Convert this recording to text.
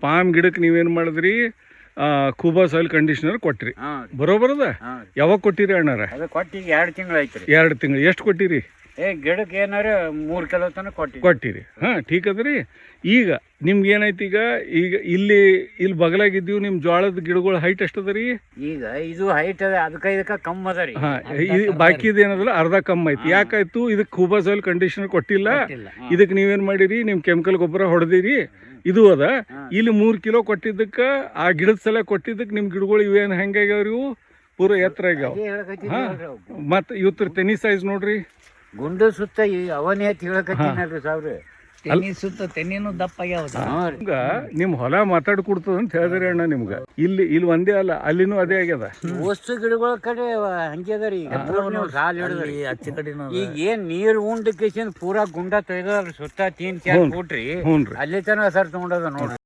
Palm ಗಿಡಕ್ಕೆ ನೀವೇನು ಮಾಡಿದ್ರಿ ಕೂಬಾ ಸಾಯಿಲ್ ಕಂಡೀಷನರ್ ಕೊಟ್ಟಿರಿ ಬರೋಬರದ ಯಾವಾಗ ಕೊಟ್ಟಿರಿ ಅಣ್ಣಾರ? ಅದು ಕೊಟ್ಟಿಗೆ 2 ತಿಂಗಳು ಐತ್ರಿ. 2 ತಿಂಗಳು. ಎಷ್ಟು ಕೊಟ್ಟಿರಿ? ಗಿಡಕ್ಕೆ ಏನಾರ 3 ಕಿಲೋ ತನಕ ಕೊಟ್ಟಿರಿ. ಠೀಕ್ ಅದ್ರಿ. ಈಗ ನಿಮ್ಗೆ ಏನೈತಿ, ಈಗ ಇಲ್ಲಿ ಬಗಲಾಗಿದ್ದೀವಿ, ನಿಮ್ಮ ಜೋಳದ ಗಿಡಗಳ ಹೈಟ್ ಎಷ್ಟು ಅದ ರೀ? ಈಗ ಇದು ಹೈಟ್ ಅದ, ಅದಕ್ಕೆ ಕಮ್ಮಿ ಅದ ರೀ. ಬಾಕಿದ ಏನದಲ್ಲ ಅರ್ಧ ಕಮ್ಮಿ ಐತಿ. ಯಾಕಾಯ್ತು? ಇದಕ್ಕೆ ಕೂಬಾ ಸಾಯಿಲ್ ಕಂಡೀಷನರ್ ಕೊಟ್ಟಿಲ್ಲ. ಇದಕ್ಕೆ ನೀವೇನು ಮಾಡಿರಿ? ನಿಮ್ಮ ಕೆಮಿಕಲ್ ಗೊಬ್ಬರ ಹೊಡೆದಿರಿ. ಇದು ಅದ. ಇಲ್ಲಿ 3 ಕಿಲೋ ಕೊಟ್ಟಿದ್ದಕ್ಕೆ, ಆ ಗಿಡದ ಸಲ ಕೊಟ್ಟಿದ್ದಕ್ಕೆ ನಿಮ್ಮ ಗಿಡಗಳು ಇವೇನು ಹೆಂಗಾಗ್ಯಾವ್ರಿ? ಇವು ಪೂರ ಎತ್ತರ ಆಗ್ಯಾವ. ಮತ್ತು ಇವತ್ತರ ತೆನಿ ಸೈಜ್ ನೋಡ್ರಿ, ಗುಂಡು ಸುತ್ತ ಅವನೇ ಹೇಳಕತ್ತೀನಲ್ರಿ ಸಾವ್ರಿ. ತೆನಿ ಸುತ್ತ ತೆನಿನೂ ದಪ್ಪ ಆಗ್ಯಾವ. ನಿಮ್ ಹೊಲ ಮಾತಾಡ್ಕೊಡ್ತದ ಅಂತ ಹೇಳಿದ್ರಿ ಅಣ್ಣ ನಿಮ್ಗ. ಇಲ್ಲಿ ಒಂದೇ ಅಲ್ಲ, ಅಲ್ಲಿನೂ ಅದೇ ಆಗ್ಯದ. ವಸ್ತು ಗಿಡಗಳ ಕಡೆ ಹಂಗೆ ಅದ ರೀ. ಸಾಲ ಹಿಡಿದ್ರಿ ಅಚ್ಚ ಕಡೆನೂ. ಈಗ ಏನ್ ನೀರ್ ಉಂಡ ಕೇಸಿಂದ ಪೂರಾ ಗುಂಡ ತೊಯ್ದಲ್ರಿ ಸುತ್ತ 3-4 ಫೂಟ್ ರೀ. ಅಲ್ಲಿ ತನ ಸರ್ ತಗೊಂಡದ ನೋಡ್ರಿ.